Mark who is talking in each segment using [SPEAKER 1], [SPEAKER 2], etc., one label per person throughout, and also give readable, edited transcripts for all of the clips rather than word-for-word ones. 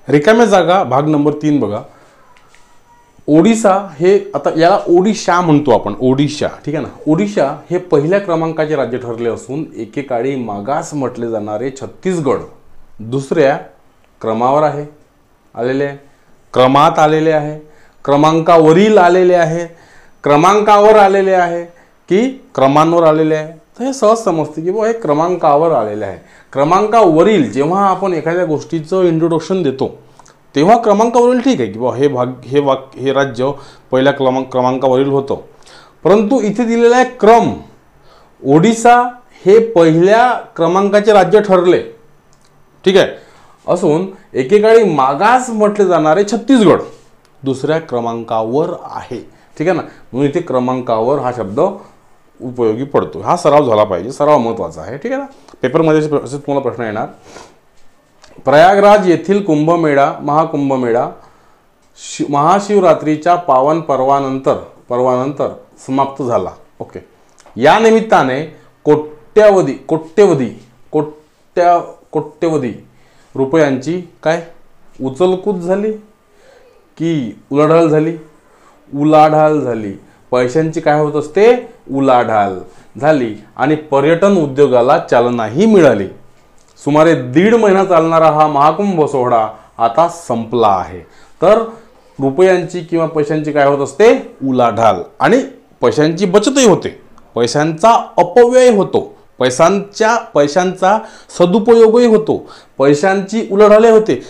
[SPEAKER 1] रिकाम्या जागा भाग नंबर 3 बघा. ओडिशा हे आता याला ओडिशा म्हणतो आपण, ओडिशा, ठीक आहे ना. ओडिशा हे पहिल्या क्रमांकाचे राज्य ठरले असून एकेकाळी मागास म्हटले जाणारे छत्तीसगड दुसऱ्या क्रमावर आहे, आलेले आहे, क्रमात आलेले आहे, क्रमांकावरील आलेले आहे, क्रमांकावर आलेले आहे की क्रमांवर आलेले आहे. तर हे सहज समजते की हे क्रमांकावर आलेले आहे. क्रमांकावरील जेव्हा आपण एखाद्या गोष्टीचं इंट्रोडक्शन देतो तेव्हा क्रमांकावरील ठीक आहे की हे राज्य पहिल्या क्रमांकावरील होतं. परंतु इथे दिलेला आहे क्रम. ओडिशा हे पहिल्या क्रमांकाचे राज्य ठरले, ठीक आहे, असून एकेकाळी मागास म्हटले जाणारे छत्तीसगड दुसऱ्या क्रमांकावर आहे, ठीक आहे ना. म्हणून इथे क्रमांकावर हा शब्द उपयोगी पडतो. हा सराव झाला पाहिजे, सराव महत्त्वाचा आहे, ठीक आहे ना. पेपरमध्ये असे तुम्हाला प्रश्न येणार. प्रयागराज येथील कुंभमेळा महाकुंभमेळा महाशिवरात्रीच्या पावन पर्वानंतर समाप्त झाला. ओके. या निमित्ताने कोट्यवधी रुपयांची काय उचलकूत झाली की उलाढाल झाली? उलाढाल झाली. पैशांची काय होत असते? उलाढाल झाली आणि पर्यटन उद्योगाला चालनाही मिळाली. सुमारे 1.5 महिना चालणारा हा महाकुंभ सोहळा आता संपला आहे. तर रुपयांची किंवा पैशांची काय होत असते? उलाढाल. आणि पैशांची बचतही होते, पैशांचा अपव्यय होतो, पैशांचा सदुपयोगही होतो, पैशांची उलाढालही होते.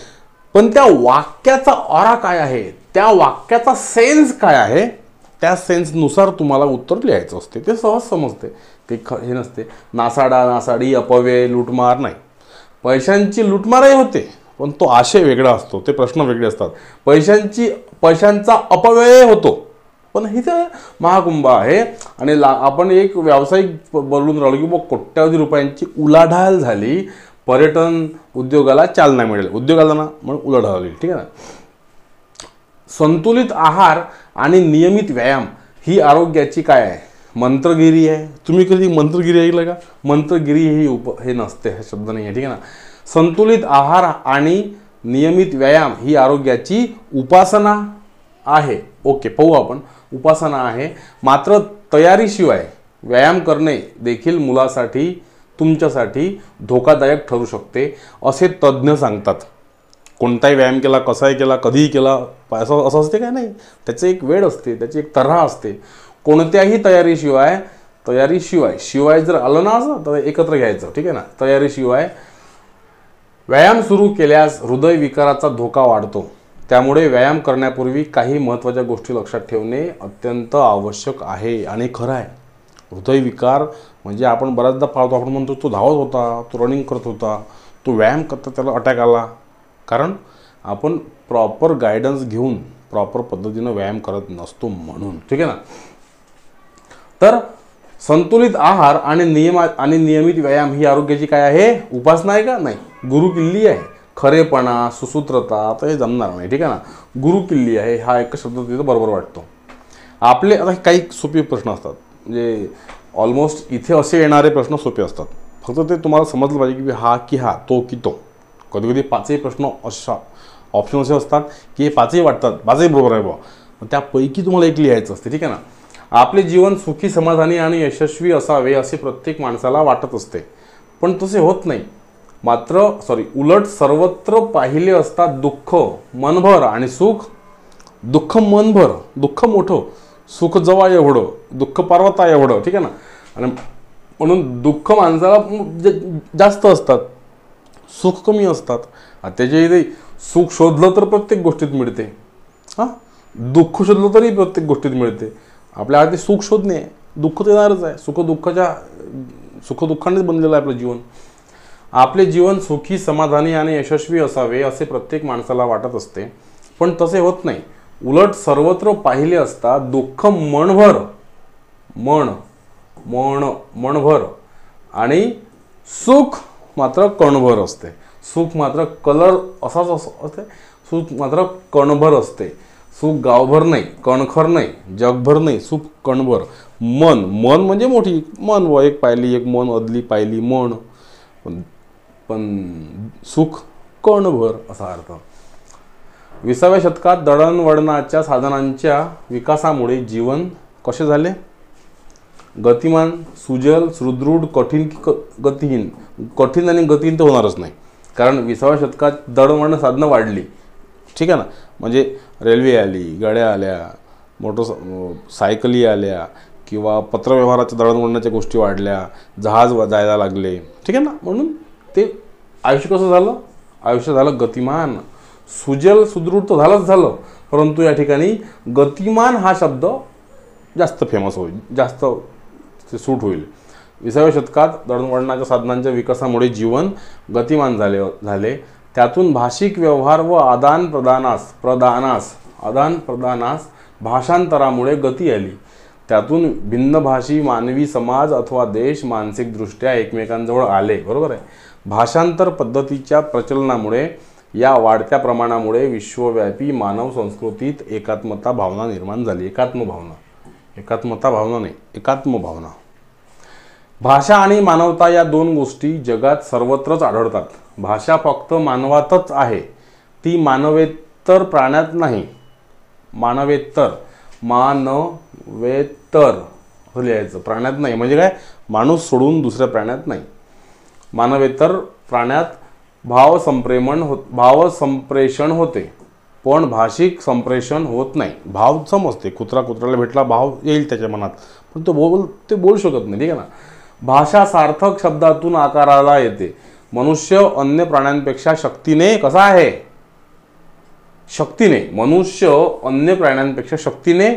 [SPEAKER 1] पण त्या वाक्याचा ऑरा काय आहे, त्या वाक्याचा सेन्स काय आहे, त्या सेन्सनुसार तुम्हाला उत्तर लिहायचं असते. ते सहज समजते, ते हे नसते नासाडी अपव्यय लूटमार नाही. पैशांची लूटमारही होते पण तो आशय वेगळा असतो, ते प्रश्न वेगळे असतात. पैशांचा अपव्यय होतो पण इथे महाकुंभ आहे आणि आपण एक व्यावसायिक बोलून राहिलो की कोट्यावधी रुपयांची उलाढाल झाली, पर्यटन उद्योगाला चालना मिळेल, उद्योगाला ना म्हणून उलाढाल होईल, ठीक आहे ना. संतुलित आहार आणि नियमित व्यायाम ही आरोग्याची काय आहे? मंत्रगिरी आहे. तुम्ही कधी मंत्रगिरी ऐकलं का? मंत्रगिरी हे नसते, हा शब्द नाही आहे, ठीक आहे ना. संतुलित आहार आणि नियमित व्यायाम ही आरोग्याची उपासना आहे. ओके, पाहू आपण. उपासना आहे, मात्र तयारीशिवाय व्यायाम करणे देखील मुलासाठी तुमच्यासाठी धोकादायक ठरू शकते असे तज्ज्ञ सांगतात. कोणताही व्यायाम केला, कसाही केला, कधीही केला असं असते काय? नाही. त्याचे एक वेळ असते, त्याची एक तऱ्हा असते. कोणत्याही तयारीशिवाय जर आलं ना असं तर एकत्र घ्यायचं, ठीक आहे ना. तयारीशिवाय व्यायाम सुरू केल्यास हृदयविकाराचा धोका वाढतो. त्यामुळे व्यायाम करण्यापूर्वी काही महत्त्वाच्या गोष्टी लक्षात ठेवणे अत्यंत आवश्यक आहे. आणि खरं आहे, हृदयविकार म्हणजे आपण बऱ्याचदा पाहतो, आपण म्हणतो तो धावत होता, तो रनिंग करत होता, तो व्यायाम करता त्याला अटॅक आला. कारण आपण प्रॉपर गायडन्स घेऊन प्रॉपर पद्धतीनं व्यायाम करत नसतो म्हणून, ठीक आहे ना. तर संतुलित आहार आणि नियमित व्यायाम ही आरोग्याची काय आहे? उपासना आहे का? नाही, गुरुकिल्ली आहे. खरेपणा, सुसूत्रता, आता हे जमणार नाही, ठीक आहे ना. गुरुकिल्ली आहे, हा एक शब्द तिथं बरोबर वाटतो. आपले आता काही सोपे प्रश्न असतात, म्हणजे ऑलमोस्ट इथे असे येणारे प्रश्न सोपे असतात. फक्त ते तुम्हाला समजलं पाहिजे की हा की हा, तो की तो. कधी कधी 5ही प्रश्न अशा ऑप्शन असे असतात की हे 5ही वाटतात, 5ही बरोबर आहे बा, त्यापैकी तुम्हाला एक लिहायचं असते, ठीक आहे ना. आपले जीवन सुखी, समाधानी आणि यशस्वी असावे असे प्रत्येक माणसाला वाटत असते, पण तसे होत नाही. उलट सर्वत्र पाहिले असतात दुःख मनभर आणि सुख. दुःख मनभर, दुःख मोठं, सुख जवळ एवढं, दुःख पर्वता एवढं, ठीक आहे ना. आणि म्हणून दुःख माणसाला जास्त असतात, सुख कमी असतात. त्याच्या इथे सुख शोधलं तर प्रत्येक गोष्टीत मिळते, हां, दुःख शोधलं तरी प्रत्येक गोष्टीत मिळते. आपल्या हाती सुख शोधणे आहे, दुःख तर येणारच आहे. सुखदुःखानेच बनलेलं आहे आपलं जीवन. आपले जीवन सुखी, समाधानी आणि यशस्वी असावे असे प्रत्येक माणसाला वाटत असते, पण तसे होत नाही. उलट सर्वत्र पाहिले असता दुःख मनभर आणि सुख मात्र कणभर असते. सुख मात्र कलर असाच असते, सुख मात्र कणभर असते. सुख गावभर नाही, कणखर नाही, जगभर नाही, सुख कणभर. मन म्हणजे मोठी मन, व एक पायली एक मन, अदली पायली मन, पण सुख कणभर असा अर्थ. 20व्या शतकात दळणवळणाच्या साधनांच्या विकासामुळे जीवन कसे झाले? गतिमान, सुजल, सुदृढ, कठीण की गतिहीन? कठीण आणि गतिहीन तर होणारच नाही, कारण 20व्या शतकात दळणवळण साधनं वाढली, ठीक आहे ना. म्हणजे रेल्वे आली, गाड्या आल्या, सायकली आल्या, किंवा पत्रव्यवहाराच्या दळणवळणाच्या गोष्टी वाढल्या, जहाज जायला लागले, ठीक आहे ना. म्हणून ते आयुष्य कसं झालं? आयुष्य झालं गतिमान. सुजल सुदृढ तर झालं, परंतु या ठिकाणी गतिमान हा शब्द जास्त फेमस होईल, जास्त सूट होईल. 20व्या शतकात दळणवळणाच्या साधनांच्या विकासामुळे जीवन गतिमान झाले. त्यातून भाषिक व्यवहार व आदान प्रदानास भाषांतरामुळे गती आली. त्यातून भिन्नभाषी मानवी समाज अथवा देश मानसिकदृष्ट्या एकमेकांजवळ आले. बरोबर आहे. भाषांतर पद्धतीच्या प्रचलनामुळे, या वाढत्या प्रमाणामुळे विश्वव्यापी मानव संस्कृतीत एकात्मता भावना निर्माण झाली. एकात्मता भावना नाही, एकात्म भावना. भाषा आणि मानवता या दोन गोष्टी जगात सर्वत्रच आढळतात. भाषा फक्त मानवातच आहे, ती मानवेतर प्राण्यात नाही. मानवेतर असं लिहायचं, प्राण्यात नाही. म्हणजे काय? माणूस सोडून दुसऱ्या प्राण्यात नाही. मानवेतर प्राण्यात भावसंप्रेषण होते, पण भाषिक संप्रेषण होत नाही. भाव समजते, कुत्र्याला भेटला भाव येईल त्याच्या मनात, पण ते बोलू शकत नाही, ठीक आहे ना. भाषा सार्थक शब्दातून आकाराला येते. मनुष्य अन्य प्राण्यांपेक्षा शक्तीने कसा आहे? मनुष्य अन्य प्राण्यांपेक्षा शक्तीने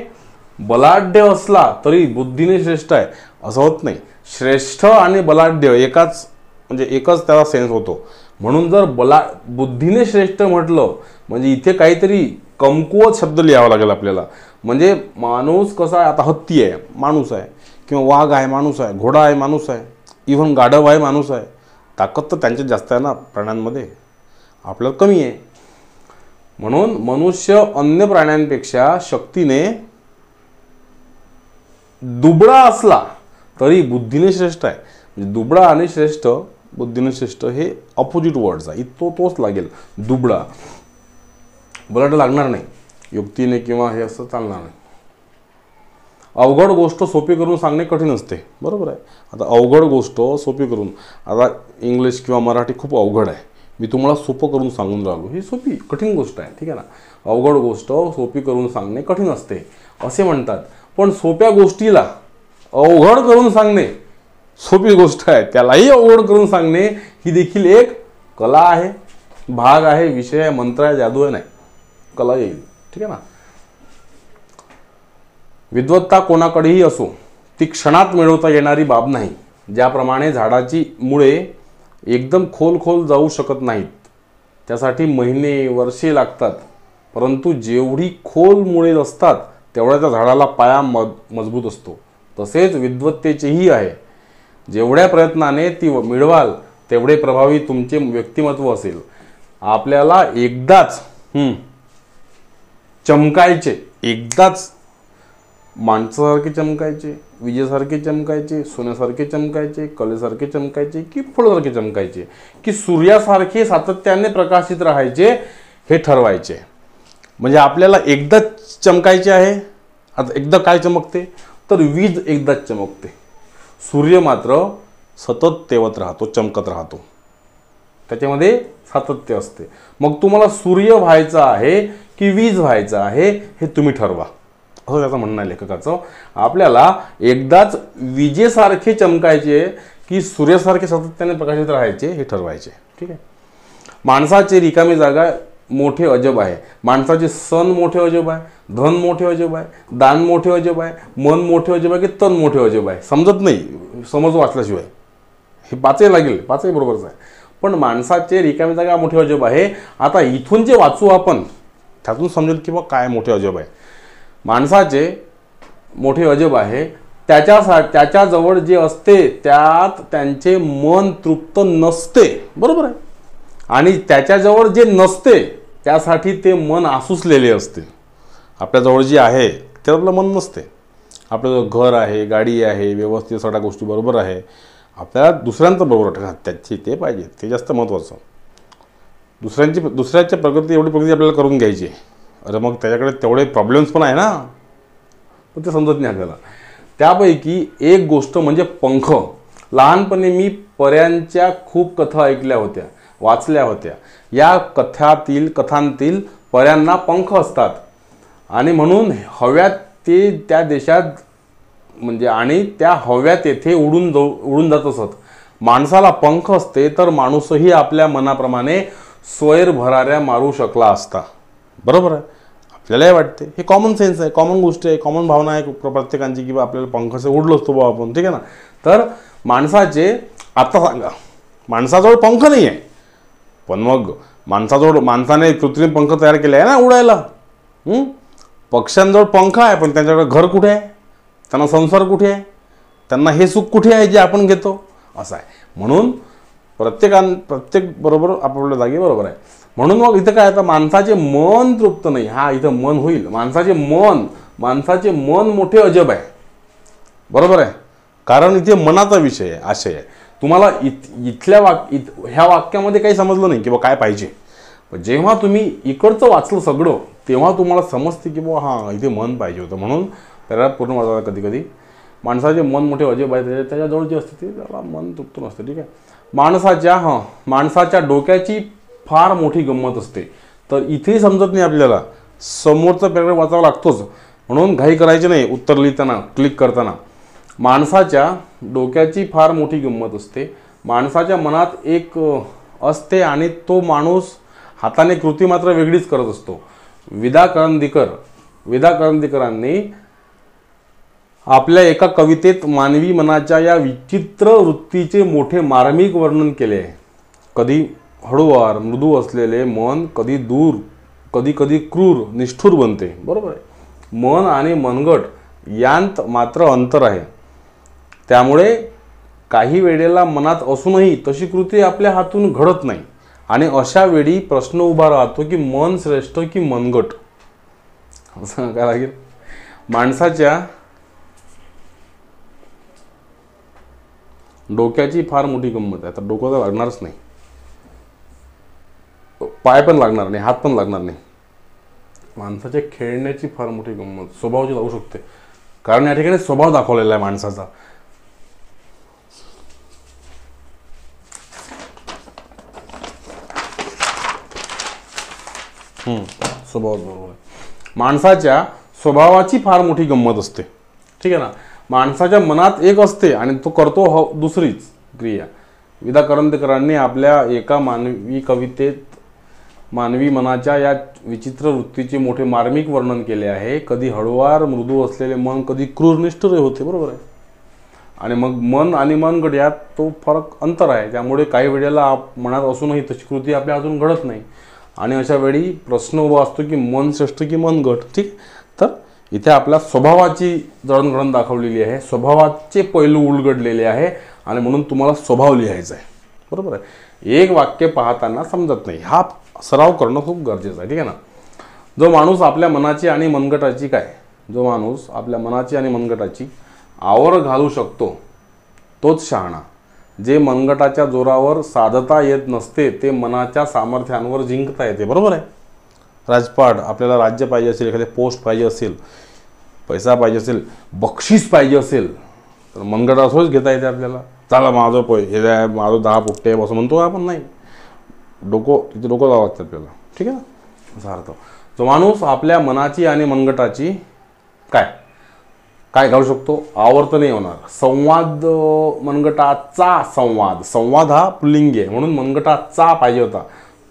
[SPEAKER 1] बलाढ्य असला तरी बुद्धीने श्रेष्ठ आहे असं होत नाही. श्रेष्ठ आणि बलाढ्य एकच त्याला सेन्स होतो. म्हणून जर बुद्धीने श्रेष्ठ म्हटलं म्हणजे इथे काहीतरी कमकुवत शब्द लिहावा लागेल आपल्याला. म्हणजे माणूस कसा आहे? आता हत्ती आहे, माणूस आहे, किंवा वाघ आहे, माणूस आहे, घोडा आहे, माणूस आहे, इव्हन गाढव आहे, माणूस आहे. ताकद तर त्यांच्यात जास्त आहे ना प्राण्यांमध्ये, आपल्याला कमी आहे. म्हणून मनुष्य अन्य प्राण्यांपेक्षा शक्तीने दुबळा असला तरी बुद्धीने श्रेष्ठ आहे. म्हणजे दुबळा आणि श्रेष्ठ, बुद्धीने श्रेष्ठ हे ऑपोजिट वर्ड्स आहे. तोच लागेल. दुबळा, बलाढ्य लागणार नाही, युक्तीने किंवा हे असं चालणार नाही. अवघड गोष्ट सोपी करून सांगणे कठीण असते. बरोबर आहे. आता अवघड गोष्ट सोपी करून, आता इंग्लिश किंवा मराठी खूप अवघड आहे, मी तुम्हाला सोपं करून सांगून राहिलो, ही सोपी कठीण गोष्ट आहे, ठीक आहे ना. अवघड गोष्ट सोपी करून सांगणे कठीण असते असे म्हणतात. पण सोप्या गोष्टीला अवघड करून सांगणे सोपी गोष्ट आहे. त्यालाही अवघड करून सांगणे ही देखील एक कला आहे, भाग आहे, विषय आहे, मंत्र आहे, जादू आहे, नाही कला येईल, ठीक आहे ना. विद्वत्ता कोणाकडेही असो, ती क्षणात मिळवता येणारी बाब नाही. ज्याप्रमाणे झाडाची मुळे एकदम खोल जाऊ शकत नाहीत, त्यासाठी महिने वर्षे लागतात, परंतु जेवढी खोल मुळे असतात तेवढ्या त्या झाडाला पाया मजबूत असतो. तसेच विद्वत्तेचेही आहे. जेवढ्या प्रयत्नाने ती मिळवाल तेवढे प्रभावी तुमचे व्यक्तिमत्व असेल. आपल्याला एकदाच चमकायचे, एकदाच माणसासारखे चमकायचे, विजेसारखे चमकायचे, सोन्यासारखे चमकायचे, कलेसारखे चमकायचे, की फुलासारखे चमकायचे, की सूर्यासारखे सातत्याने प्रकाशित राहायचे, हे ठरवायचे. म्हणजे आपल्याला एकदाच चमकायचे आहे. आता एकदा काय चमकते? तर वीज एकदाच चमकते. सूर्य मात्र सतत तेवत राहतो, चमकत राहतो, त्याच्यामध्ये सातत्य असते. मग तुम्हाला सूर्य व्हायचं आहे की वीज व्हायचं आहे हे तुम्ही ठरवा, असं त्याचं म्हणणं आहे लेखकाचं. आपल्याला एकदाच विजेसारखे चमकायचे की सूर्यासारखे सातत्याने प्रकाशित राहायचे हे ठरवायचे, ठीक आहे. माणसाची रिकामी जागा मोठे अजब आहे. माणसाचे सण मोठे अजब आहे, धन मोठे अजब आहे, दान मोठे अजब आहे, मन मोठे अजब आहे की तन मोठे अजब आहे, समजत नाही, समज वाचल्याशिवाय. हे पाचही लागेल, पाचही बरोबरच आहे. पण माणसाचे रिकामी जागा मोठे अजब आहे. आता इथून जे वाचू आपण त्यातून समजेल की बा काय मोठे अजब आहे. माणसाचे मोठे अजब आहे, त्याच्याजवळ जे असते त्यात त्यांचे मन तृप्त नसते. बरोबर आहे. आणि त्याच्याजवळ जे नसते त्यासाठी ते मन आसुसलेले असते. आपल्याजवळ जे आहे त्यात आपलं मन नसते. आपल्याजवळ घर आहे, गाडी आहे, व्यवस्थित सगळ्या गोष्टी बरोबर आहे, आपल्याला दुसऱ्यांचं बरोबर त्याची ते पाहिजे, ते जास्त महत्त्वाचं. दुसऱ्याच्या प्रगती एवढी प्रगती आपल्याला करून घ्यायची आहे. अरे मग त्याच्याकडे तेवढे प्रॉब्लेम्स पण आहे ना, पण ते समजत नाही आपल्याला. त्यापैकी एक गोष्ट म्हणजे पंख. लहानपणी मी पऱ्यांच्या खूप कथा ऐकल्या होत्या, वाचल्या होत्या. या कथांतील पऱ्यांना पंख असतात आणि म्हणून हव्यात ते त्या देशात म्हणजे आणि त्या हव्यात तेथे उडून जात असत. माणसाला पंख असते तर माणूसही आपल्या मनाप्रमाणे स्वैरभराऱ्या मारू शकला असता. बरोबर आहे, आपल्यालाही वाटते. हे कॉमन सेन्स आहे, कॉमन गोष्टी आहे, कॉमन भावना आहे प्रत्येकांची की बा आपल्याला पंखाचे उडलो असतो बा आपण, ठीक आहे ना. तर माणसाचे आता सांगा, माणसाजवळ पंख नाही आहे, पण मग माणसाने कृत्रिम पंख तयार केले आहे ना उडायला. पक्ष्यांजवळ पंख आहे, पण त्यांच्याकडे घर कुठे आहे, त्यांना संसार कुठे आहे, त्यांना हे सुख कुठे आहे जे आपण घेतो, असं आहे. म्हणून प्रत्येक बरोबर आपापल्या जागी बरोबर आहे. म्हणून मग इथं काय आता माणसाचे मन तृप्त नाही. हा इथं मन होईल. माणसाचे मन मोठे अजब आहे. बरोबर आहे, कारण इथे मनाचा विषय आहे, आशय आहे. तुम्हाला ह्या वाक्यामध्ये काही समजलं नाही की बा काय पाहिजे. जेव्हा तुम्ही इकडचं वाचलं सगळं तेव्हा तुम्हाला समजते की बा हां इथे मन पाहिजे होतं. म्हणून त्याला पूर्ण वाचायला कधी कधी माणसाचे मन मोठे अजब आहे. त्याच्याजवळ जे असते ते त्याला मन तृप्त नसतं, ठीक आहे. माणसाच्या डोक्याची फार मोठी गंमत असते. तर इथेही समजत नाही आपल्याला, समोरचा पॅराग्राफ वाचावा लागतोच. म्हणून घाई करायची नाही उत्तर लिहिताना, क्लिक करताना. माणसाच्या डोक्याची फार मोठी गंमत असते. माणसाच्या मनात एक असते आणि तो माणूस हाताने कृती मात्र वेगळीच करत असतो. विदा करंदीकरांनी आपल्या एका कवितेत मानवी मनाच्या या विचित्र वृत्तीचे मोठे मार्मिक वर्णन केले आहे. कधी हळूवार मृदू असलेले मन कधी कधी क्रूर निष्ठुर बनते. बरोबर आहे. मन आणि मनगट यांत मात्र अंतर आहे. त्यामुळे काही वेळेला मनात असूनही तशी कृती आपल्या हातून घडत नाही आणि अशा वेळी प्रश्न उभा राहतो की मन श्रेष्ठ की मनगट. असं काय लागेल. माणसाच्या डोक्याची फार मोठी गंमत आहे. तर डोकं तर लागणारच नाही, पाय पण लागणार नाही, हात पण लागणार नाही. माणसाच्या खेळण्याची फार मोठी गंमत, स्वभावाची लागू शकते, कारण या ठिकाणी स्वभाव दाखवलेला आहे माणसाचा. स्वभाव बरोबर आहे. माणसाच्या स्वभावाची फार मोठी गंमत असते, ठीक आहे ना. माणसाच्या मनात एक असते आणि तो करतो दुसरीच क्रिया. विदा करंदीकरांनी आपल्या एका मानवी कवितेत मानवी मनाच्या या विचित्र वृत्तीचे मोठे मार्मिक वर्णन केले आहे. कधी हळुवार मृदू असलेले मन कधी क्रूर निष्ठुर होते. बरोबर आहे. आणि मग मन आणि मनगट यात तो फरक अंतर आहे. त्यामुळे काही वेळेला मनात असूनही तशी कृती आपल्या अजून घडत नाही आणि अशा वेळी प्रश्न उभा असतो की मन श्रेष्ठ की मनगट. ठीक. तर इथे आपल्या स्वभावाची जडणघडण दाखवलेली आहे, स्वभावाचे पैलू उलगडलेले आहे आणि म्हणून तुम्हाला स्वभाव लिहायचा आहे. बरोबर आहे. एक वाक्य पाहताना समजत नाही, हा सराव करणं खूप गरजेचं आहे. ठीक आहे ना. जो माणूस आपल्या मनाची आणि मनगटाची आवर घालू शकतो तोच शहाणा. जे मनगटाच्या जोरावर साधता येत नसते ते मनाच्या सामर्थ्यांवर जिंकता येते. बरोबर आहे. राजपाट, आपल्याला राज्य पाहिजे असेल, एखादे पोस्ट पाहिजे असेल, पैसा पाहिजे असेल, बक्षीस पाहिजे असेल तर मनगटासोच घेता येते आपल्याला. चला माझं हे आहे, माझं 10 पुट्टे असं म्हणतो आपण. नाही, तिथे डोकं जावं लागतं आपल्याला. ठीक आहे ना. असा अर्थ. जो माणूस आपल्या मनाची आणि मनगटाची काय घालू शकतो, आवर्त नाही होणार. संवाद, मनगटाचा संवाद हा पुल्लिंगी आहे म्हणून मनगटाचा पाहिजे होता,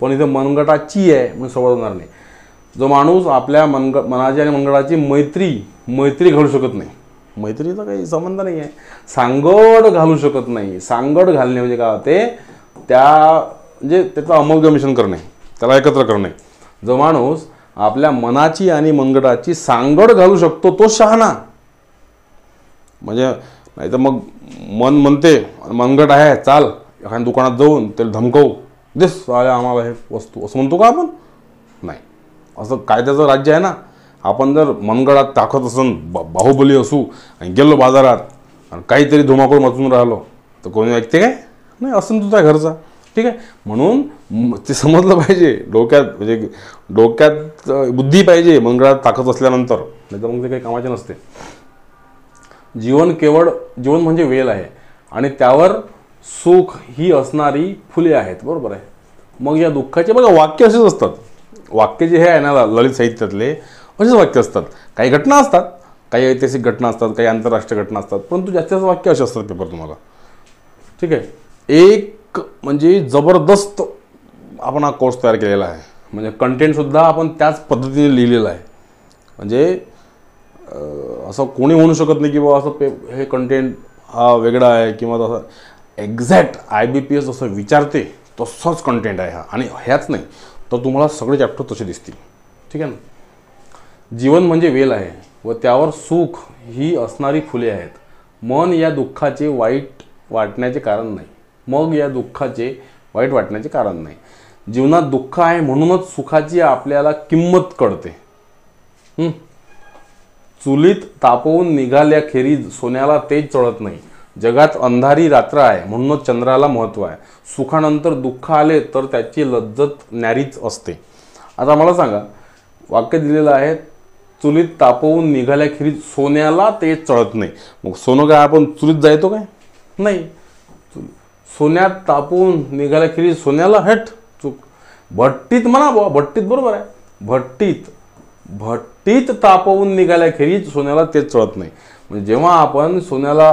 [SPEAKER 1] पण इथे मनगटाची आहे म्हणून संवाद होणार नाही. जो माणूस आपल्या मनाची आणि मनगटाची मैत्री घालू शकत नाही, मैत्रीचा काही संबंध नाही आहे. सांगड घालू शकत नाही. सांगड घालणे म्हणजे काय होते, म्हणजे त्याचं अमलगमिशन करणे, त्याला एकत्र करणे. जो माणूस आपल्या मनाची आणि मनगटाची सांगड घालू शकतो तो शहाणा. म्हणजे नाही तर मग मन म्हणते, मनगट आहे, चाल एखाद्या दुकानात जाऊन त्याला धमकवू, दिस आम्हाला हे वस्तू, असं म्हणतो का आपण? नाही. असं कायद्याचं राज्य आहे ना. आपण जर मनगडात ताकद असून बाहुबली असू आणि गेलो बाजारात आणि काहीतरी धुमाकूळ मचून राहिलो तर कोणी ऐकते काय? नाही. असं तुझ्या घरचा ठीक आहे. म्हणून ते समजलं पाहिजे, डोक्यात म्हणजे डोक्यात बुद्धी पाहिजे मंगळात ताकद असल्यानंतर, नाही तर मग ते काही कामाचे नसते. जीवन म्हणजे वेल आहे आणि त्यावर सुख ही असणारी फुले आहेत. बरोबर आहे. मग या दुःखाचे बघा वाक्य असेच असतात. वाक्य जे हे आहे ना ललित साहित्यातले असेच वाक्य असतात. काही घटना असतात, काही ऐतिहासिक घटना असतात, काही आंतरराष्ट्रीय घटना असतात, परंतु जास्त वाक्य असे असतात पेपर तुम्हाला. ठीक आहे. एक म्हणजे जबरदस्त आपण हा कोर्स तयार केलेला आहे. म्हणजे कंटेंटसुद्धा आपण त्याच पद्धतीने लिहिलेलं आहे. म्हणजे असं कोणी म्हणू शकत नाही की बाबा असं हे कंटेंट हा वेगळा आहे किंवा तसं. एक्झॅक्ट IBPS असं विचारते तसंच कंटेंट आहे हा. आणि ह्याच नाही तर तुम्हाला सगळे चॅप्टर तसे दिसतील. ठीक आहे ना. जीवन म्हणजे वेल आहे व त्यावर सुख ही असणारी फुले आहेत. मन या दुःखाचे वाईट वाटण्याचे कारण नाही. मग या दुःखाचे वाईट वाटण्याचे कारण नाही. जीवनात दुःख आहे म्हणूनच सुखाची आपल्याला किंमत कळते. चुलीत तापवून निघाल्याखेरीज सोन्याला तेज चढत नाही. जगात अंधारी रात्र आहे म्हणूनच चंद्राला महत्त्व आहे. सुखानंतर दुःख आले तर त्याची लज्जत न्यारीच असते. आता मला सांगा, वाक्य दिलेलं आहे चुलीत तापवून निघाल्याखेरीज सोन्याला तेज चढत नाही. मग सोनं काय आपण चुलीत जायतो काय? नाही. सोन्यात तापवून निघाल्याखेरीज सोन्याला चूक. भट्टीत म्हणा बुवा, भट्टीत बरोबर आहे. भट्टीत तापवून निघाल्याखेरीज सोन्याला तेज चढत नाही. म्हणजे जेव्हा आपण सोन्याला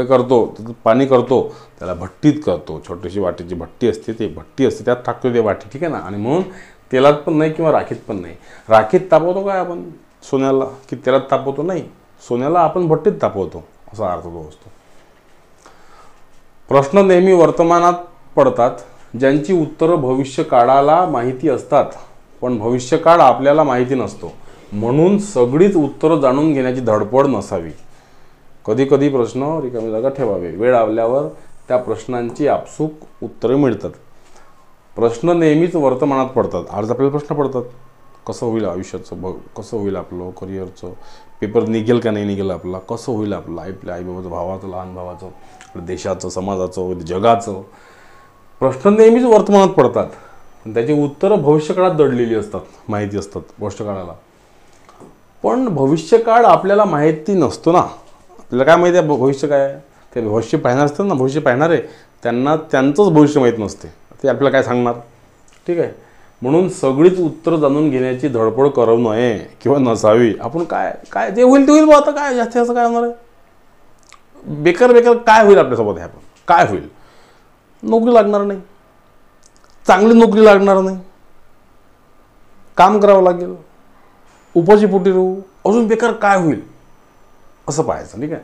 [SPEAKER 1] करतो, पाणी करतो, त्याला भट्टीत करतो. छोटीशी वाटीची भट्टी असते, ती भट्टी असते, त्यात टाकतो ते वाटी. ठीक आहे ना. आणि म्हणून तेलात पण नाही किंवा राखीत पण नाही. राखीत तापवतो काय आपण सोन्याला, की तेलात तापवतो? नाही, सोन्याला आपण भट्टीत तापवतो, असा अर्थ तो असतो. प्रश्न नेहमी वर्तमानात पडतात ज्यांची उत्तरं भविष्यकाळाला माहिती असतात, पण भविष्यकाळ आपल्याला माहिती नसतो. म्हणून सगळीच उत्तरं जाणून घेण्याची धडपड नसावी. कधी कधी प्रश्न रिकामी जागा ठेवावे. वेळ आल्यावर त्या प्रश्नांची आपसूक उत्तरे मिळतात. प्रश्न नेहमीच वर्तमानात पडतात. आज आपल्याला प्रश्न पडतात, कसं होईल आयुष्याचं, कसं होईल आपलं करिअरचं, पेपर निघेल का नाही निघेल आपला, कसं होईल आपलं आपल्या आईबाबाचं, भावाचं, लहान भावाचं, देशाचं, समाजाचं, जगाचं. प्रश्न नेहमीच वर्तमानात पडतात, पण त्याची उत्तरं भविष्यकाळात दडलेली असतात, माहिती असतात भविष्यकाळाला. पण भविष्यकाळ आपल्याला माहिती नसतो ना. आपल्याला काय माहिती आहे भविष्य काय आहे? ते भविष्य पाहणार असतात ना, भविष्य पाहणारे त्यांना त्यांचंच भविष्य माहीत नसते. ते आपल्याला काय सांगणार? ठीक आहे. म्हणून सगळीच उत्तर जाणून घेण्याची धडपड करू नये किंवा नसावी. आपण काय जे होईल ते होईल बा. आता काय जास्त असं काय होणार आहे? बेकार काय होईल आपल्यासोबत? हे आपण काय होईल? नोकरी लागणार नाही, चांगली नोकरी लागणार नाही, काम करावं लागेल, उपाशी पोटी राहू, अजून बेकार काय होईल असं पाहायचं. ठीक आहे.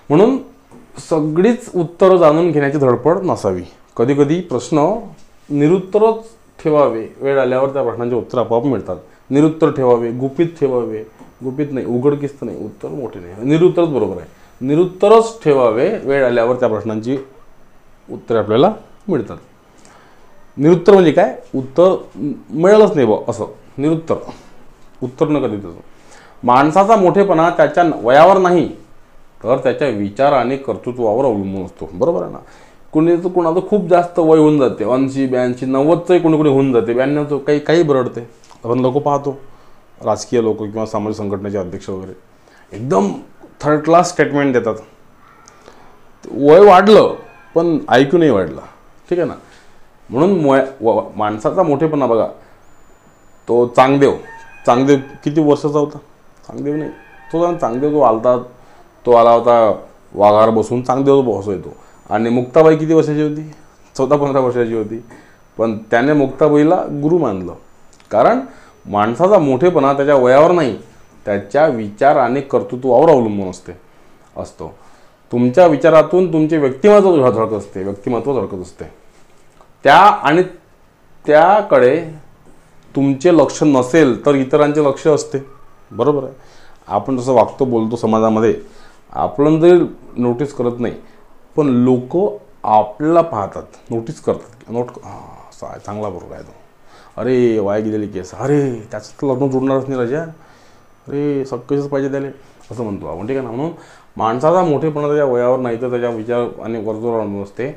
[SPEAKER 1] म्हणून सगळीच उत्तरं जाणून घेण्याची धडपड नसावी. कधी कधी प्रश्न निरुत्तरच ठेवावे. वेळ आल्यावर त्या प्रश्नांचे उत्तर आपोआप मिळतात. निरुत्तर ठेवावे, गुपित ठेवावे. गुपित नाही, उघडकीस्त नाही, उत्तर मोठे नाही, निरुत्तरच बरोबर आहे. निरुत्तरच ठेवावे. वेळ आल्यावर त्या प्रश्नांची उत्तरे आपल्याला मिळतात. निरुत्तर म्हणजे काय? उत्तर मिळालंच नाही बा असं निरुत्तर. उत्तर न कधी त्याचं. माणसाचा मोठेपणा त्याच्या वयावर नाही तर त्याच्या विचार आणि कर्तृत्वावर अवलंबून असतो. बरोबर आहे ना. कोणाचं खूप जास्त वय होऊन जाते, 80, 82, 90चं कोणी होऊन जाते, 92चं काही बरडते. आपण लोक पाहतो, राजकीय लोक किंवा सामाजिक संघटनेचे अध्यक्ष वगैरे एकदम थर्ड क्लास स्टेटमेंट देतात. वय वाढलं पण IQ नाही वाढला. ठीक आहे ना. म्हणून माणसाचा मोठेपणा बघा, तो चांगदेव किती वर्षाचा होता? चांगदेव नाही, चांगदेव तो आला होता वाघावर बसून. चांगदेव बसवतो. आणि मुक्ताबाई किती वर्षाची होती? 14-15 वर्षाची होती. पण त्याने मुक्ताबाईला गुरु मानलं. कारण माणसाचा मोठेपणा त्याच्या वयावर नाही, त्याच्या विचार आणि कर्तृत्वावर अवलंबून असतो. तुमच्या विचारातून तुमचे व्यक्तिमत्व झळकत असते. त्याकडे तुमचे लक्ष नसेल तर इतरांचे लक्ष असते. बरोबर आहे. आपण जसं वागतो बोलतो समाजामध्ये, आपण जरी नोटीस करत नाही, पण लोक आपल्याला पाहतात, नोटीस करतात. चांगला बरोबर आहे तो. अरे वाया गेलेली केस, अरे त्याचं तर लग्न जोडणारच नाही राजा, अरे सगळंच पाहिजे त्याला, असं म्हणतो आपण. ठीक आहे ना. म्हणून माणसाचा मोठेपणा त्याच्या वयावर नाही तर त्याच्या विचार आणि कर्तृत्वावर असते.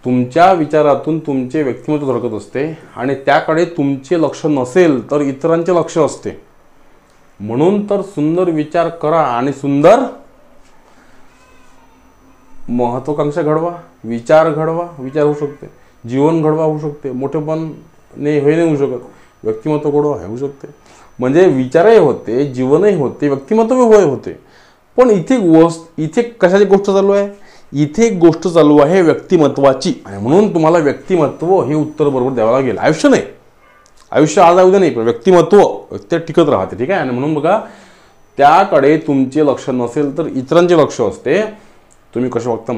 [SPEAKER 1] तुमच्या विचारातून तुमचे व्यक्तिमत्व झळकत असते आणि त्याकडे तुमचे लक्ष नसेल तर इतरांचे लक्ष असते. म्हणून तर सुंदर विचार करा आणि सुंदर महत्वाकांक्षा घडवा, विचार घडवा. विचार होऊ शकते, जीवन घडवा होऊ शकते, मोठेपण हे नाही होऊ शकत, व्यक्तिमत्व घडवा होऊ शकते. म्हणजे विचारही होते, जीवनही होते, व्यक्तिमत्वही होते. पण इथे कशाची गोष्ट चालू आहे? इथे एक गोष्ट चालू आहे व्यक्तिमत्वाची. आणि म्हणून तुम्हाला व्यक्तिमत्व हे उत्तर बरोबर द्यावं लागेल. आयुष्य नाही, आयुष्य आज उद्या नाही, पण व्यक्तिमत्व ते टिकत राहते. ठीक आहे. आणि म्हणून बघा, त्याकडे तुमचे लक्ष नसेल तर इतरांचे लक्ष असते, तुम्ही कसे वागता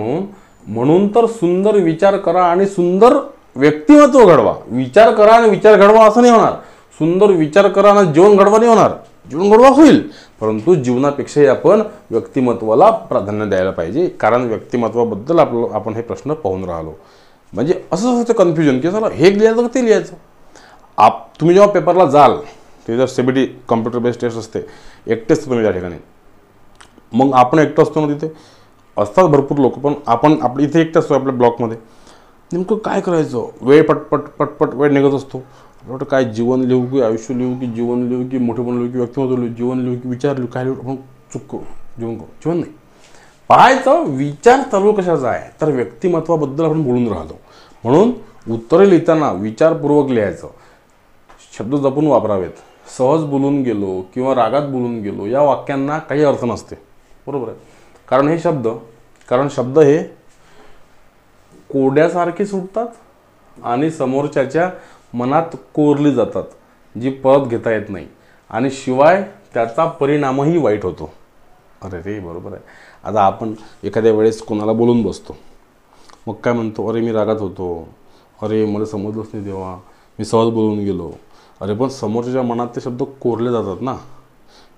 [SPEAKER 1] म्हणून तर सुंदर विचार करा आणि सुंदर व्यक्तिमत्व घडवा. विचार करा आणि विचार घडवा असं नाही होणार. सुंदर विचार करा आणि जीवन घडवा नाही होणार. जीवन घडवा होईल, परंतु जीवनापेक्षाही आपण व्यक्तिमत्वाला प्राधान्य द्यायला पाहिजे. कारण व्यक्तिमत्वाबद्दल आपण हे प्रश्न पाहून राहिलो. म्हणजे असं होतं कन्फ्युजन की चला हे लिहायचं का ते लिहायचं. तुम्ही जेव्हा पेपरला जाल, ते जर CBT कॉम्प्युटर बेस्ड टेस्ट असते, एकटेच तुम्ही त्या ठिकाणी, मग आपण एकटं असतो ना, तिथे असतात भरपूर लोक, पण आपण आपल्या इथे एकटं असतो आपल्या ब्लॉकमध्ये. नेमकं काय करायचं? वेळ पटपट वेळ निघत असतो. आपल्याला काय जीवन लिहू की आयुष्य लिहू की जीवन लिहू की मोठेपण लिहू की व्यक्तिमत्व लिहू, जीवन लिहू की विचार लिहू, काय लिहू, आपण चूक करू, जीवन नाही पाहायचं. विचार चालू कशाचा आहे तर व्यक्तिमत्वाबद्दल आपण बोलून राहिलो. म्हणून उत्तरे लिहिताना विचारपूर्वक लिहायचं, शब्द जपून वापरावेत. सहज बोलून गेलो किंवा रागात बोलून गेलो या वाक्यांना काही अर्थ नसते. बरोबर आहे. कारण शब्द हे कोड्यासारखे सुटतात आणि समोरच्याच्या मनात कोरली जातात, जी परत घेता येत नाही, आणि शिवाय त्याचा परिणामही वाईट होतो. अरे रे, बरोबर आहे. आता आपण एखाद्या वेळेस कोणाला बोलून बसतो, मग काय म्हणतो, अरे मी रागात होतो, अरे मला समजलंच नाही तेव्हा, मी सहज बोलून गेलो. अरे पण समोरच्या मनात ते शब्द कोरले जातात ना.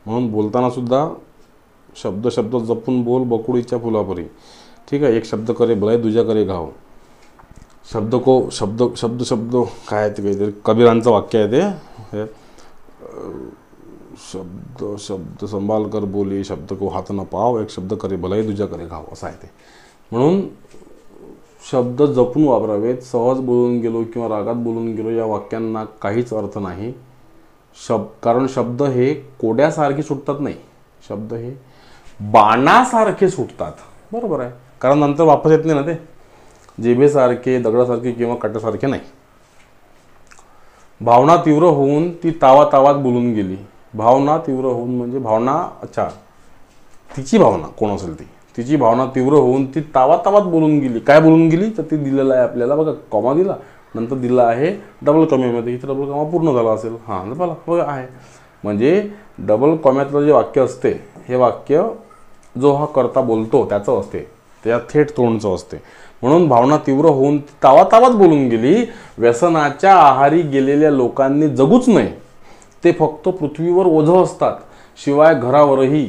[SPEAKER 1] म्हणून बोलताना सुद्धा शब्द जपून बोल, बकुळीच्या फुलापरी. ठीक आहे. एक शब्द करे भलाई, दुजा करे घाव. शब्द काय आहे ते, काहीतरी कबीरांचं वाक्य आहे ते, शब्द संभाल कर बोली, शब्द को हात न पाव, एक शब्द करे भलाई, दुजा करे घाव, असं आहे ते. म्हणून शब्द जपून वापरावेत. सहज बोलून गेलो किंवा रागात बोलून गेलो या वाक्यांना काहीच अर्थ नाही. कारण शब्द हे कोड्यासारखे सुटतात नाही, शब्द हे बाणासारखे सुटतात. बरोबर आहे. कारण नंतर वापस येत नाही ना ते, जिभेसारखे, दगडासारखे किंवा काट्यासारखे नाही. भावना तीव्र होऊन ती तावात बोलून गेली. भावना तीव्र होऊन म्हणजे तिची भावना कोण असेल तिची भावना तीव्र होऊन ती तावात बोलून गेली. काय बोलून गेली तर ती दिलेलं आहे आपल्याला, बघा कॉमा दिला, नंतर दिला आहे डबल कॉम्यामध्ये. इथं डबल कॉमा पूर्ण झाला असेल. हां बघा आहे. म्हणजे डबल कॉम्यातलं जे वाक्य असते, हे वाक्य जो हा कर्ता बोलतो त्याचं असते, त्या थेट तोंडचं असते. म्हणून भावना तीव्र होऊन तावात बोलून गेली. व्यसनाच्या आहारी गेलेल्या लोकांनी जगूच नये, ते फक्त पृथ्वीवर ओझं असतात, शिवाय घरावरही.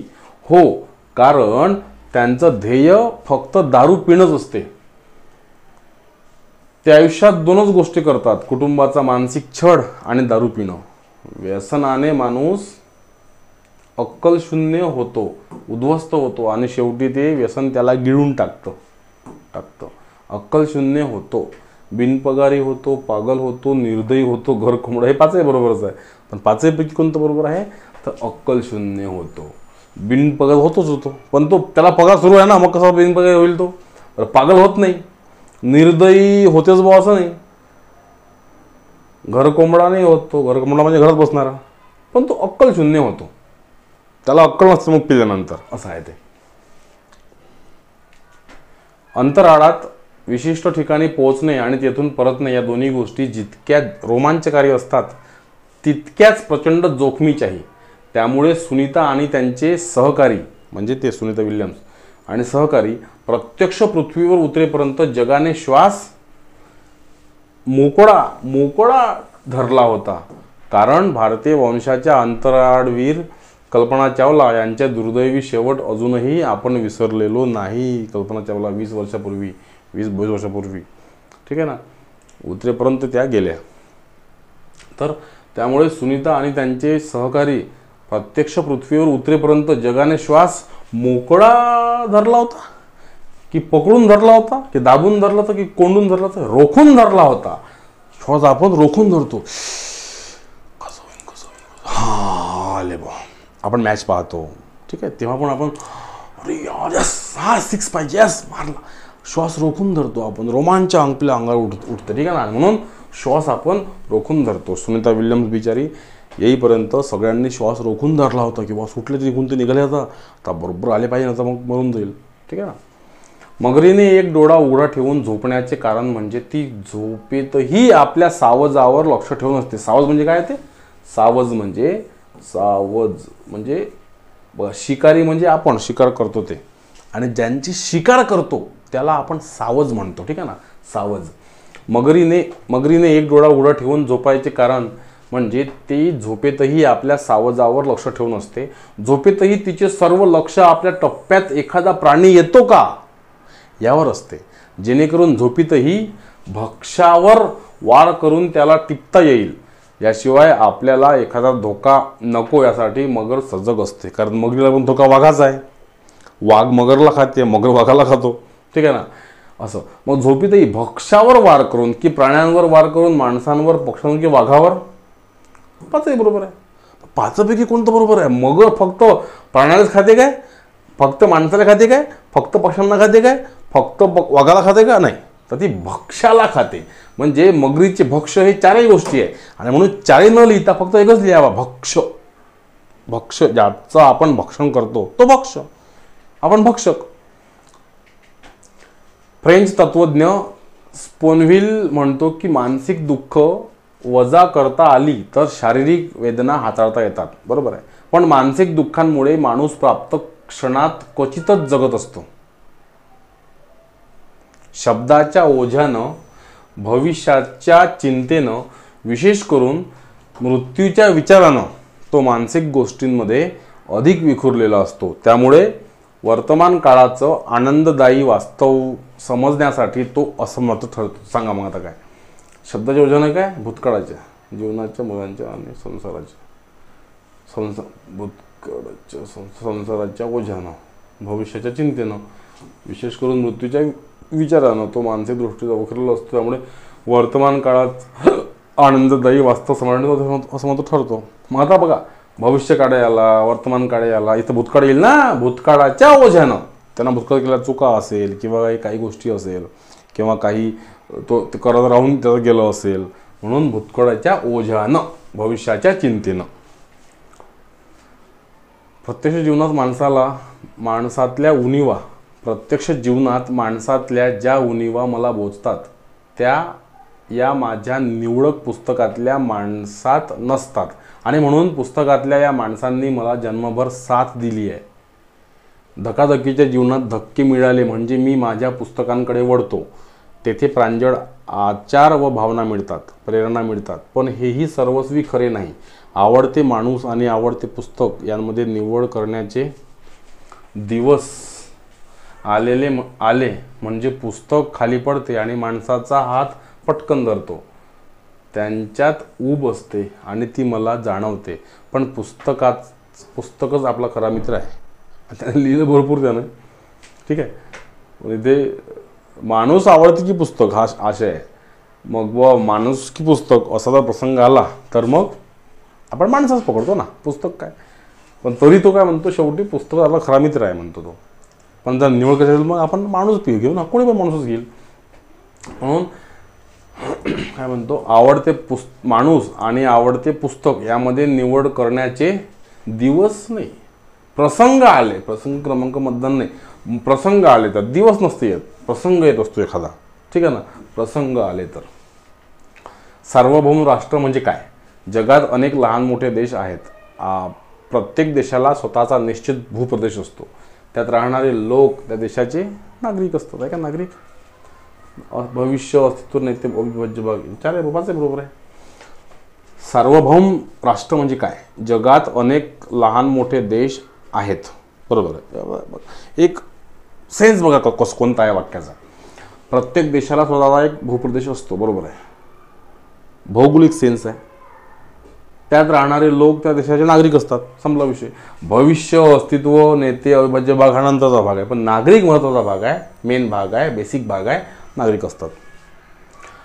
[SPEAKER 1] हो, कारण त्यांचं ध्येय फक्त दारू पिणंच असते. ते आयुष्यात दोनच गोष्टी करतात, कुटुंबाचा मानसिक छळ आणि दारू पिणं. व्यसनाने माणूस अक्कल शून्य होतो, उद्ध्वस्त होतो आणि शेवटी ते व्यसन त्याला गिळून टाकतं. अक्कल शून्य होतो, बिनपगारी होतो, पागल होतो, निर्दयी होतो, घर कोंबडा. हे पाचही बरोबरच आहे, पण पाचहीपैकी कोणतं बरोबर आहे तर अक्कल शून्य होतो. बिनपगार होतो, पण तो त्याला पगार सुरू आहे ना, मग कसा बिनपगार होईल तो? पागल होत नाही, निर्दयी होतेच बा असं नाही, घर कोंबडा नाही होत तो, घर कोंबडा म्हणजे घरात बसणारा, पण तो अक्कल शून्य होतो, त्याला अक्कल नसते मग पिल्यानंतर, असं आहे ते. अंतराळात विशिष्ट ठिकाणी पोहोचणे आणि तेथून परतणे या दोन्ही गोष्टी जितक्या रोमांचकारी असतात तितक्याच प्रचंड जोखमीच्याही. त्यामुळे सुनीता आणि त्यांचे सहकारी, म्हणजे ते सुनीता विल्यम्स आणि सहकारी, प्रत्यक्ष पृथ्वीवर उतरेपर्यंत जगाने श्वास मोकळा धरला होता. कारण भारतीय वंशाच्या अंतराळवीर कल्पना चावला यांच्या दुर्दैवी शेवट अजूनही आपण विसरलेलो नाही. कल्पना चावला 20 वर्षापूर्वी, ठीक आहे ना, उतरेपर्यंत त्या गेल्या. तर त्यामुळे सुनीता आणि त्यांचे सहकारी प्रत्यक्ष पृथ्वीवर उतरेपर्यंत जगाने श्वास मोकळा धरला होता. की पकडून धरला होता, की दाबून धरला होता, की कोंडून धरला होता? रोखून धरला होता. श्वास आपण रोखून धरतो. हा आले बा, आपण मॅच पाहतो, ठीक आहे, तेव्हा पण आपण अरे यार यस, हा 6 पाहिजे, यस मारला. श्वास रोखून धरतो आपण, रोमांच आपल्या अंगावर उठतं, ठीक आहे ना. म्हणून श्वास आपण रोखून धरतो. सुनीता विल्यम्स बिचारी येईपर्यंत सगळ्यांनी श्वास रोखून धरला होता की बा सुटले तरी कोणते निघाले होता, आता बरोबर आले पाहिजे, आता मग मरून जाईल, ठीक आहे ना. मगरीने एक डोळा उघडा ठेवून झोपण्याचे कारण म्हणजे ती झोपेतही आपल्या सावजावर लक्ष ठेवून असते. सावज म्हणजे काय ते? सावज म्हणजे शिकारी, म्हणजे आपण शिकार करतो ते, आणि ज्यांची शिकार करतो त्याला आपण सावज म्हणतो, ठीक आहे ना, सावज. मगरीने एक डोळा उघडा ठेवून झोपायचे कारण म्हणजे ती झोपेतही आपल्या सावजावर लक्ष ठेवून असते. झोपेतही तिचे सर्व लक्ष आपल्या टप्प्यात एखादा प्राणी येतो का यावर असते, जेणेकरून झोपेतही भक्ष्यावर वार करून त्याला टिपता येईल. याशिवाय आपल्याला एखादा धोका नको यासाठी मगर सजग असते, कारण मगरीला पण धोका वाघाचा आहे. वाघ मगरला खाते, मगर वाघाला खातो, ठीक आहे ना. असं मग झोपेतही भक्ष्यावर वार करून, की प्राण्यांवर वार करून, माणसांवर, पक्ष्यांवर, की वाघावर? पाचही बरोबर आहे. पाचपैकी कोणतं बरोबर आहे? मगर फक्त प्राण्यालाच खाते काय? फक्त माणसाला खाते काय? फक्त पक्ष्यांना खाते काय? फक्त वाघाला खाते का? नाही, तर ती भक्ष्याला खाते. म्हणजे मगरीचे भक्ष्य हे चारही गोष्टी आहे, आणि म्हणून चारही न लिहिता फक्त एकच लिहावा, भक्ष्य. ज्याचं आपण भक्षण करतो तो भक्ष्य, आपण भक्षक. फ्रेंच तत्वज्ञ स्पोनव्हिल म्हणतो की मानसिक दुःख वजा करता आली तर शारीरिक वेदना हाताळता येतात, बरोबर आहे. पण मानसिक दुःखांमुळे माणूस प्राप्त क्षणात क्वचितच जगत असतो. शब्दाच्या ओझ्यानं, भविष्याच्या चिंतेनं, विशेष करून मृत्यूच्या विचारानं तो मानसिक गोष्टींमध्ये अधिक विखुरलेला असतो. त्यामुळे वर्तमान काळाचं आनंददायी वास्तव समजण्यासाठी तो असमर्थ ठरतो. सांगा मग आता काय? शब्दाच्या ओझ्यानं काय? भूतकाळाच्या, जीवनाच्या, मुलांच्या आणि संसाराच्या ओझ्यानं, भविष्याच्या चिंतेनं, विशेष करून मृत्यूच्या विचारानं तो मानसिक दृष्टीचा वखरलेला असतो. त्यामुळे वर्तमान काळात आनंददायी वास्तव समजण्यात असमर्थ ठरतो. मग आता बघा, भविष्य काळे आला, वर्तमान काळे आला, इथं भूतकाळ येईल ना. भूतकाळाच्या ओझ्यानं त्यांना भूतकाळ केला चुका असेल, किंवा काही गोष्टी असेल, किंवा काही तो करत राहून त्याचं गेलं असेल, म्हणून भूतकाळाच्या ओझ्यानं, भविष्याच्या चिंतेनं. प्रत्यक्ष जीवनात माणसातल्या ज्या उणीवा मला बोचतात त्या या माझ्या निवडक पुस्तकातल्या माणसात नसतात, आणि म्हणून पुस्तकातल्या या माणसांनी मला जन्मभर साथ दिली आहे. धकाधकीच्या जीवनात धक्के मिळाले म्हणजे मी माझ्या पुस्तकांकडे वळतो. तेथे प्रांजळ आचार व भावना मिळतात, प्रेरणा मिळतात. पण हेही सर्वस्वी खरे नाही. आवडते माणूस आणि आवडते पुस्तक यांमध्ये निवड करण्याचे दिवस आले म्हणजे पुस्तक खाली पडते आणि माणसाचा हात पटकन धरतो. त्यांच्यात ऊब असते आणि ती मला जाणवते. पण पुस्तकच आपला खरा मित्र आहे. त्याने लिहिलं भरपूर त्यानं, ठीक आहे. इथे माणूस आवडते की पुस्तक हा आशय आहे. मग माणूस की पुस्तक असा जर प्रसंग आला तर मग आपण माणसाच पकडतो ना, पुस्तक काय. पण तरी तो काय म्हणतो, शेवटी पुस्तक आपला खरा मित्र आहे म्हणतो तो. पण जर निवड करायची मग आपण माणूस घेऊ ना, कोणी पण माणूसच घेईल. म्हणून काय म्हणतो, आवडते माणूस आणि आवडते पुस्तक यामध्ये निवड करण्याचे दिवस नाही, प्रसंग आले. प्रसंग क्रमांक मतदान नाही, प्रसंग आले तर दिवस नसते येत, प्रसंग येत असतो एखादा, ठीक आहे ना. प्रसंग आले तर. सार्वभौम राष्ट्र म्हणजे काय? जगात अनेक लहान मोठे देश आहेत. प्रत्येक देशाला स्वतःचा निश्चित भूप्रदेश असतो. त्यात राहणारे लोक त्या देशाचे नागरिक असतात, आहे का. नागरिक, भविष्य, अस्तित्व, नाही ते अविभाज्य भाग, चार बाबाच आहे, बरोबर आहे. सार्वभौम राष्ट्र म्हणजे काय? जगात अनेक लहान मोठे देश आहेत, बरोबर आहे. एक सेन्स बघा कोणता आहे वाक्याचा. प्रत्येक देशाला स्वतःचा एक भूप्रदेश असतो, बरोबर आहे. भौगोलिक सेन्स आहे. त्यात राहणारे लोक त्या देशाचे नागरिक असतात, संपला विषय. भविष्य, अस्तित्व, नेते, अविभाज्य भाग हा नंतरचा भाग आहे, पण नागरिक महत्त्वाचा भाग आहे, मेन भाग आहे, बेसिक भाग आहे, नागरिक असतात.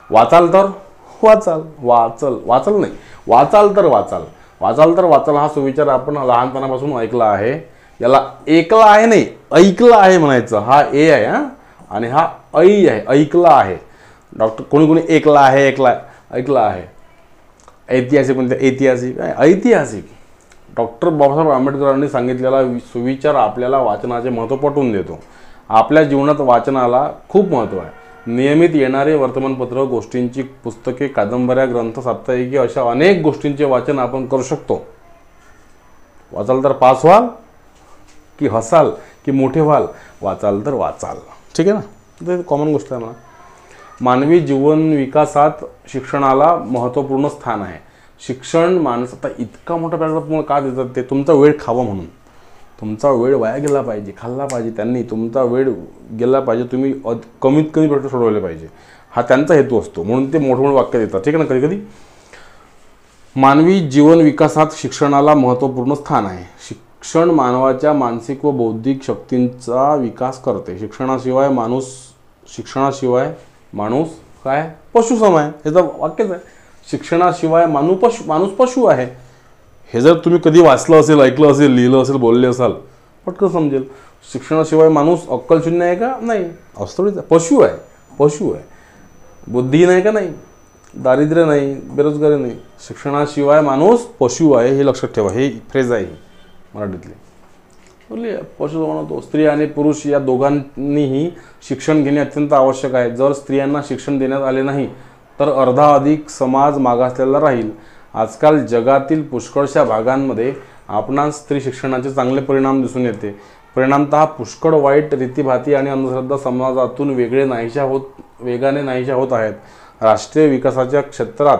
[SPEAKER 1] वाचाल तर वाचाल, वाचल नाही, वाचाल तर वाचाल हा सुविचार आपण लहानपणापासून ऐकला आहे. याला ऐकला आहे नाही, ऐकला आहे म्हणायचं. हा ए आहे हा, आणि हा ऐ आहे, ऐकला आहे. डॉक्टर कोणी ऐकला आहे. ऐतिहासिक म्हणजे ऐतिहासिक. डॉक्टर बाबासाहेब आंबेडकरांनी सांगितलेला सुविचार आपल्याला वाचनाचे महत्त्व पटवून देतो. आपल्या जीवनात वाचनाला खूप महत्त्व आहे. नियमित येणारे वर्तमानपत्र, गोष्टींची पुस्तके, कादंबऱ्या, ग्रंथ, साप्ताहिके अशा अनेक गोष्टींचे वाचन आपण करू शकतो. वाचाल तर पास व्हाल की हसाल की मोठे व्हाल, वाचाल तर वाचाल. ठीक आहे ना, ते कॉमन गोष्ट आहे. मला मानवी जीवन विकासात शिक्षणाला महत्त्वपूर्ण स्थान आहे. शिक्षण माणसाचा इतका मोठा पॅराग्राफ का देतात ते, तुमचा वेळ खावा म्हणून. तुमचा वेळ वाया गेला पाहिजे, खाल्ला पाहिजे त्यांनी, तुमचा वेळ गेला पाहिजे, तुम्ही कमीत कमी प्रश्न सोडवले पाहिजे, हा त्यांचा हेतू असतो. म्हणून ते मोठमोठे वाक्य देतात. ठीक आहे ना. कधी मानवी जीवन विकासात शिक्षणाला महत्त्वपूर्ण स्थान आहे. शिक्षण मानवाच्या मानसिक व बौद्धिक शक्तींचा विकास करते. शिक्षणाशिवाय माणूस काय पशुसम आहे, याचं वाक्यच आहे. शिक्षणाशिवाय माणूस पशु आहे. हे जर तुम्ही कधी वाचलं असेल, ऐकलं असेल, लिहिलं असेल, बोलले असाल, पटकन समजेल. शिक्षणाशिवाय माणूस अक्कलशून्य आहे का? नाही, असं पशु आहे. बुद्धी नाही का? नाही. दारिद्र्य नाही, बेरोजगारी नाही. शिक्षणाशिवाय माणूस पशु आहे, हे लक्षात ठेवा. हे फ्रेज आहे मराठीतली. बोलली पशु म्हणतो. स्त्री आणि पुरुष या दोघांनीही शिक्षण घेणे अत्यंत आवश्यक आहे. जर स्त्रियांना शिक्षण देण्यात आले नाही तर अर्धाअधिक समाज मागासलेला राहील. आजकाल जगातील पुष्कळशा भागांमध्ये आपणास स्त्री शिक्षणाचे चांगले परिणाम दिसून येते. परिणामतः पुष्कळ वाईट रीतीभाती आणि अंधश्रद्धा समाजातून वेगाने नाहीशा होत आहेत. राष्ट्रीय विकासाच्या क्षेत्रात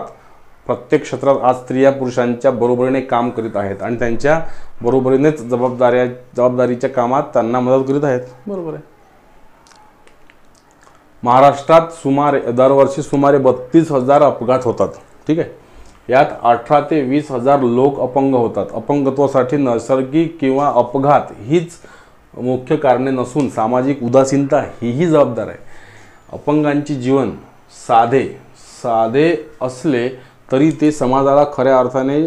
[SPEAKER 1] प्रत्येक क्षेत्रात आज स्त्रिया पुरुषांच्या बरोबरीने काम करीत आहेत आणि त्यांच्या बरोबरीनेच जबाबदारीच्या कामात त्यांना मदत करीत आहेत. बरोबर आहे. महाराष्ट्रात दरवर्षी सुमारे 32,000 अपघात होतात. ठीक आहे. यात 18 ते 20,000 लोक अपंग होतात. अपंगत्वासाठी नैसर्गिक किंवा अपघात हीच मुख्य कारणे नसून सामाजिक उदासीनता हीही जबाबदार आहे. अपंगांचे जीवन साधे असले तरी ते समाजाला खऱ्या अर्थाने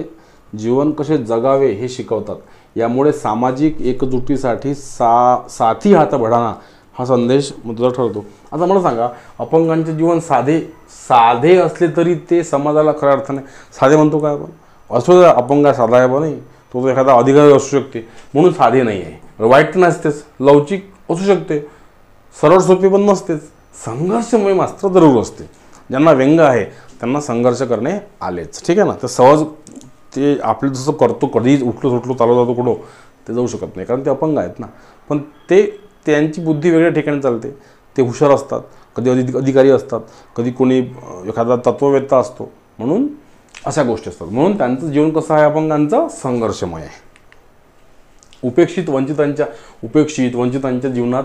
[SPEAKER 1] जीवन कसे जगावे हे शिकवतात. यामुळे सामाजिक एकजुटीसाठी साथी हात बढाना हा संदेश महत्त्वाचा ठरतो. आता मला सांगा, अपंगांचे जीवन साधे असले तरी ते समाजाला खऱ्या अर्थाने साधे म्हणतो काय आपण? असो अपंग साधा आहे, पण नाही तो एखादा अधिकारी असू शकते म्हणून साधे नाही आहे. वाईट नसतेच, लवचिक असू शकते, सरळ सोपी पण नसतेच, संघर्षमय मात्र जरूर असते. ज्यांना व्यंग आहे त्यांना संघर्ष करणे आलेच. ठीक आहे ना. तर सहज ते आपलं जसं करतो, कधीच उठलो चालू जातो कुठं, ते जाऊ शकत नाही, कारण ते अपंग आहेत ना. पण त्यांची बुद्धी वेगळ्या ठिकाणी चालते. ते हुशार असतात, कधी अधिकारी असतात, कधी कोणी एखादा तत्ववेत्ता असतो, म्हणून अशा गोष्टी असतात. म्हणून त्यांचं जीवन कसं आहे अपंगांचं? संघर्षमय आहे. उपेक्षित वंचितांच्या जीवनात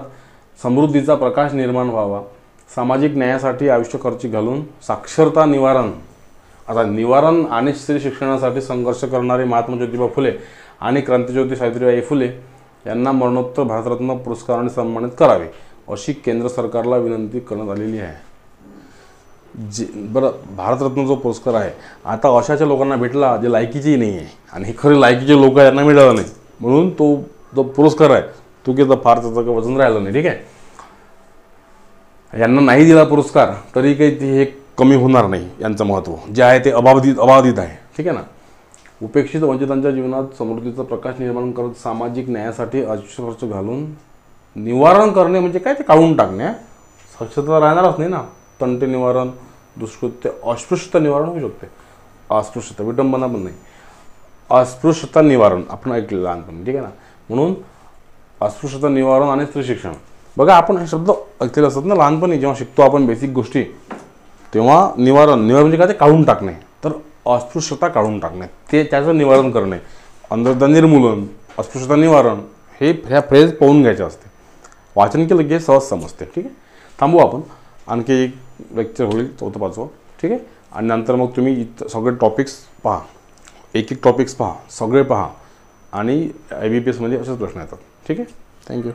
[SPEAKER 1] समृद्धीचा प्रकाश निर्माण व्हावा. सामाजिक न्यायासाठी आयुष्य खर्ची घालून साक्षरता निवारण आणि स्त्री शिक्षणासाठी संघर्ष करणारे महात्मा ज्योतिबा फुले आणि क्रांतिज्योती सावित्रीबाई फुले यांना मरणोत्तर भारतरत्न पुरस्काराने सन्मानित करावे अशी केंद्र सरकारला विनंती करण्यात आलेली आहे. बरं, भारतरत्न जो पुरस्कार आहे आता अशाच्या लोकांना भेटला जे लायकीचेही नाही आहे, आणि हे खरे लायकीचे लोक यांना मिळाला नाही, म्हणून तो जो पुरस्कार आहे तो की फार त्याचं काही वजन राहिलं नाही. ठीक आहे. यांना नाही दिला पुरस्कार तरी काही हे कमी होणार नाही. यांचं महत्त्व जे आहे ते अबाधित आहे. ठीक आहे ना. उपेक्षित वंचितांच्या जीवनात समृद्धीचा प्रकाश निर्माण करत सामाजिक न्यायासाठी आयुष्य खर्च घालून निवारण करणे म्हणजे काय? ते काढून टाकणे. साक्षरता राहणारच नाही ना. तंटे निवारण, दुष्कृत्य, अस्पृश्यता निवारण होऊ शकते. अस्पृश्यता, विटंबना पण नाही, अस्पृश्यता निवारण आपण ऐकलेलं लहानपणी. ठीक आहे ना. म्हणून अस्पृश्यता निवारण आणि स्त्री शिक्षण. बघा, आपण हे शब्द ऐकलेले असतात ना लहानपणी, जेव्हा शिकतो आपण बेसिक गोष्टी, तेव्हा निवारण म्हणजे काय? ते काढून टाकणे. तर अस्पृश्यता काढून टाकणे, त्याचं निवारण करणे, अंधश्रद्धा निर्मूलन, अस्पृश्यता निवारण, ह्या फ्रेज पाहून घ्यायच्या असते. वाचन केलं की सहज समजते. ठीक आहे. थांबू आपण, आणखी एक लेक्चर होईल 4th 5th. ठीक आहे. आणि नंतर मग तुम्ही सगळे टॉपिक्स पहा. एक एक टॉपिक्स पहा, सगळे पहा आणि IBPS मध्ये असेच प्रश्न येतात. ठीक आहे, थँक्यू.